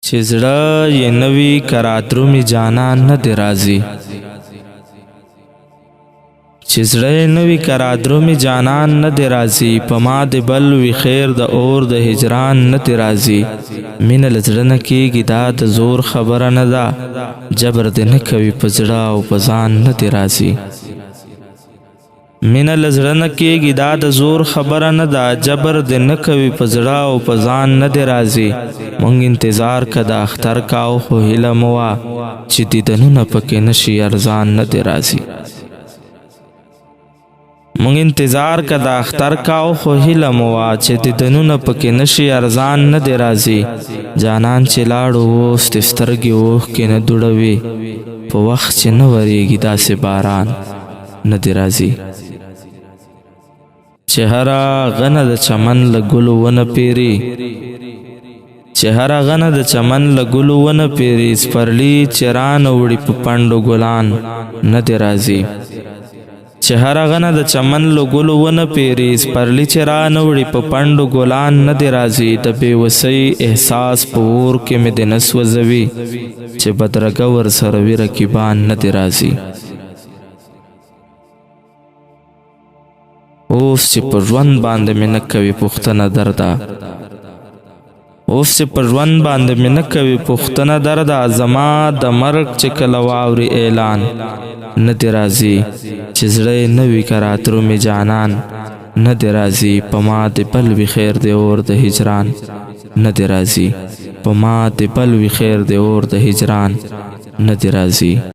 چې زړه یې نوي کراترومي جانان نه دی راځي، چې زړه یې نوي کراترومي جانان نه دی راځي، په ما د بل وي خیر د اور د هجران نه دی راځي. مینه له زړه نه کېږي دا د زور خبره نه ده، جبر دې نه کوي په زړه او په ځان نه دی راځي. مینه له زړه نه کېږي دا د زور خبره نه ده، جبر دې نه کوي په زړه او په ځان نه دی راځي. مونږ انتظار که د اختر کاو خو هیله مه وه چې دیدنونه پکې نشي ارزان نه دی راځي. مونږ انتظار که د اختر کاو خو هیله مه وه چې دیدنونه پکې نشي ارزان نه دی راځي. جانان چې لاړو اوس د سترګې اوښکې نه دوړوي، په وخت چې نه ورېږي داسې باران نه دی راځي. چې هره غنه د چمن له ګلو ونه پیري، چې هره غنه د چمن له ګلو ونه پیري، سپرلي چې رانه وړي په پنډو ګلان نه دی راځي. چې هره غنه د چمن له ګلو ونه پیري، سپرلي چې رانه وړي په پنډو ګلان نه دی راځي. د بېوسۍ احساس په اور کې مې د نه سوځوي، چې بدرګه ورسره وي رقیبان نه دی راځي. اوس چې په ژوند باندې مې نه کوي پوښتنه درده، اوس چې په ژوند باندې مې نه کوي پوښتنه درده، زما د مرګ چې کله واوري اعلان نه دی راځي. چې زړه یې نه وي کراترومي جانان نه دی راځي، په ما د بل وي خیر د اور د هجران نه دی راځي، په ما د بل وي خیر د اور د هجران نه دی راځي.